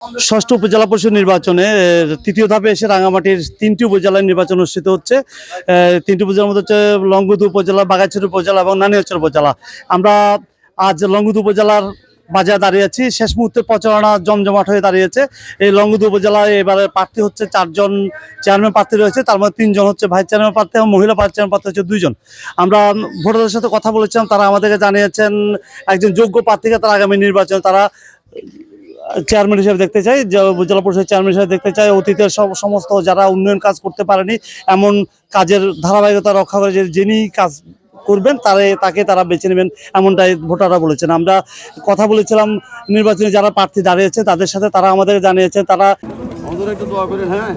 ষষ্ঠ উপজেলা পরিষদ নির্বাচনে তৃতীয় ধাপে এসে রাঙামাটির 3টি উপজেলার নির্বাচন অনুষ্ঠিত হচ্ছে। 3টি উপজেলার মধ্যে হচ্ছে লংগদু উপজেলা, বাগাইছড়ি উপজেলা এবং নানিয়ারচর উপজেলা। আমরা আজ লংগদু উপজেলার বাজারে দাঁড়িয়ে আছি। শেষ মুহূর্তে প্রচারণা জমজমাট হয়ে দাঁড়িয়েছে। এই লংগদু উপজেলায় এবারে প্রার্থী হচ্ছে 4জন চেয়ারম্যান প্রার্থী রয়েছে, তার মধ্যে 3জন হচ্ছে ভাইস চেয়ারম্যান প্রার্থী এবং মহিলা ভাইস চেয়ারম্যান প্রার্থী হচ্ছে 2জন। আমরা ভোটারদের সাথে কথা বলেছিলাম, তারা আমাদেরকে জানিয়েছেন একজন যোগ্য প্রার্থীকে তারা আগামী নির্বাচনে তারা চেয়ারম্যান হিসেবে দেখতে চাই, যে উপজেলা পরিষদ চেয়ারম্যান হিসেবে দেখতে চাই। অতীতের সমস্ত যারা উন্নয়ন কাজ করতে পারেনি, এমন কাজের ধারাবাহিকতা রক্ষা করে যিনি কাজ করবেন তাকে তারা বেছে নেবেন, এমনটাই ভোটাররা বলেছেন। আমরা কথা বলেছিলাম নির্বাচনে যারা প্রার্থী দাঁড়িয়েছে তাদের সাথে, তারা আমাদের জানিয়েছে তারা একটু দোয়া করেন। হ্যাঁ,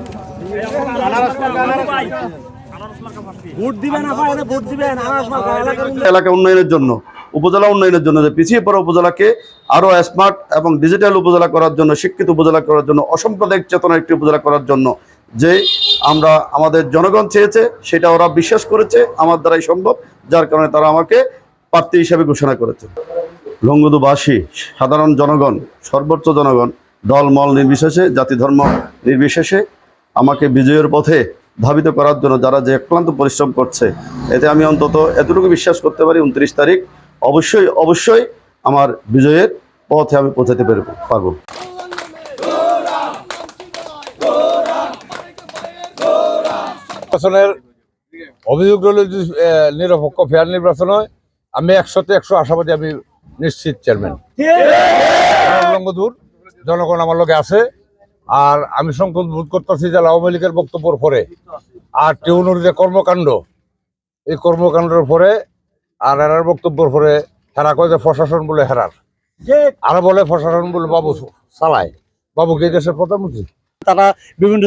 এলাকা উন্নয়নের জন্য, উপজেলা উন্নয়নের জন্য, যে পিছিয়ে পড়া উপজেলাকে আরো স্মার্ট এবং ডিজিটাল উপজেলা করার জন্য, শিক্ষিত উপজেলা করার জন্য, অসাম্প্রদায়িক চেতনা একটি উপজেলা করার জন্য যে আমরা আমাদের জনগণ চেয়েছে সেটা ওরা বিশ্বাস করেছে আমার দ্বারাই সম্ভব, যার কারণে তারা আমাকে প্রার্থী হিসেবে ঘোষণা করেছে। লংগদুবাসী, সাধারণ জনগণ, সর্বোচ্চ জনগণ, দল মল নির্বিশেষে, জাতি ধর্ম নির্বিশেষে আমাকে বিজয়ের পথে ধাবিত করার জন্য যারা যে অক্লান্ত পরিশ্রম করছে, এতে আমি অন্তত এতটুকু বিশ্বাস করতে পারি 29 তারিখ অবশ্যই আমার বিজয়ের পথে আমি পৌঁছাতে পারবো। নির্বাচনের অভিযোগ রইল যদি নিরপেক্ষ ফেয়ার নির্বাচন হয়, আমি 100তে 100 আশাবাদী, আমি নিশ্চিত চেয়ারম্যান। লংগদুর জনগণ আমার লগে আছে, আর আমি সংকট বোধ করতেছি যে আওয়ামী লীগের বক্তব্যের পরে আর টিউনুর যে কর্মকাণ্ড, এই কর্মকাণ্ডের পরে আর এরার বক্তব্যের পরে হেরা কয় যে প্রশাসন বলে হেরার, আর বলে প্রশাসন বলে বাবু চালায়। বাবু কি দেশের প্রধানমন্ত্রী? তারা বিভিন্ন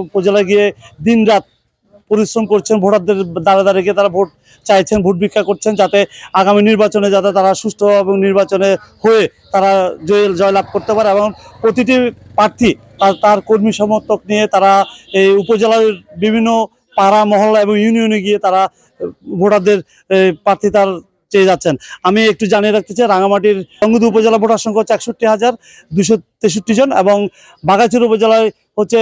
উপজেলায় গিয়ে দিন রাত পরিশ্রম করছেন, ভোটারদের দ্বারে গিয়ে তারা ভোট চাইছেন, ভোট ভিক্ষা করছেন, যাতে আগামী নির্বাচনে যাতে তারা সুষ্ঠু এবং নির্বাচনে হয়ে তারা জয়লাভ করতে পারে। এবং প্রতিটি প্রার্থী তার কর্মী সমর্থক নিয়ে তারা এই উপজেলার বিভিন্ন পাড়া মহল্লা এবং ইউনিয়নে গিয়ে তারা ভোটারদের প্রার্থী তার চেয়ে যাচ্ছেন। আমি একটু জানিয়ে রাখতে চাই, রাঙামাটির লংগদু উপজেলা ভোটার সংখ্যা হচ্ছে 61,263 জন এবং বাগাইছড়ি উপজেলায় হচ্ছে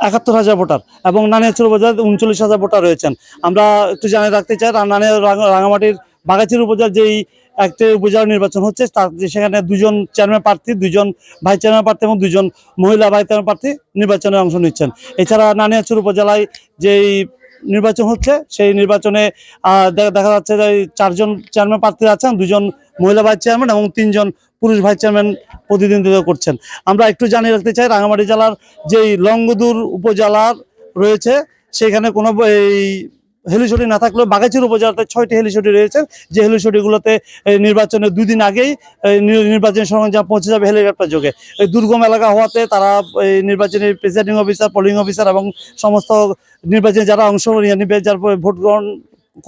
71,000 ভোটার এবং নানিয়ারচর উপজেলায় 39,000 ভোটার রয়েছেন। আমরা একটু জানিয়ে রাখতে চাই, রাঙামাটির বাগাইছড়ি উপজেলার যেই একটা উপজেলা নির্বাচন হচ্ছে, তার সেখানে 2জন চেয়ারম্যান প্রার্থী, 2জন ভাইস চেয়ারম্যান প্রার্থী এবং 2জন মহিলা ভাইস চেয়ারম্যান প্রার্থী নির্বাচনে অংশ নিচ্ছেন। এছাড়া নানিয়ারচর উপজেলায় যেই নির্বাচন হচ্ছে, সেই নির্বাচনে দেখা যাচ্ছে যে 4জন চেয়ারম্যান প্রার্থী আছেন, 2জন মহিলা ভাইস চেয়ারম্যান এবং 3জন পুরুষ ভাইস চেয়ারম্যান প্রতিদ্বন্দ্বিতা করছেন। আমরা একটু জানিয়ে রাখতে চাই, রাঙামাটি জেলার যেই লংগদুর উপজেলার রয়েছে সেখানে কোনো এই হেলিসটি না থাকলেও বাগাইছড়ি উপজেলাতে 6টি হেলিসটি রয়েছে, যে হেলিসটিগুলোতে নির্বাচনের 2 দিন আগেই নির্বাচনী সরঞ্জাম পৌঁছে যাবে হেলিকপ্টার যোগে। এই দুর্গম এলাকা হওয়াতে তারা এই নির্বাচনী প্রিসাইডিং অফিসার, পোলিং অফিসার এবং সমস্ত নির্বাচনে যারা অংশ নিবে, যারা ভোট গ্রহণ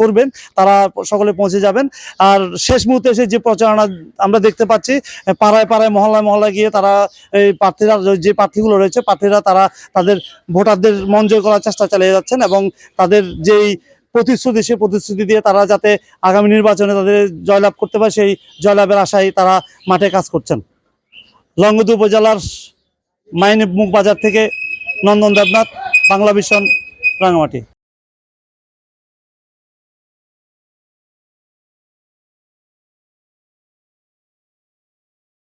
করবেন, তারা সকলে পৌঁছে যাবেন। আর শেষ মুহূর্তে এসে যে প্রচারণা আমরা দেখতে পাচ্ছি, পাড়ায় পাড়ায় মহল্লায় গিয়ে তারা এই প্রার্থীরা, যে প্রার্থীগুলো রয়েছে প্রার্থীরা, তারা তাদের ভোটারদের মন জয় করার চেষ্টা চালিয়ে যাচ্ছেন এবং তাদের যেই প্রতিশ্রুতি, সেই প্রতিশ্রুতি দিয়ে তারা যাতে আগামী নির্বাচনে তাদের জয়লাভ করতে পারে, সেই জয়লাভের আশায় তারা মাঠে কাজ করছেন। লংগদু উপজেলার মাইনে মুখ বাজার থেকে নন্দন দেবনাথ, বাংলা ভিশন, রাঙামাটি।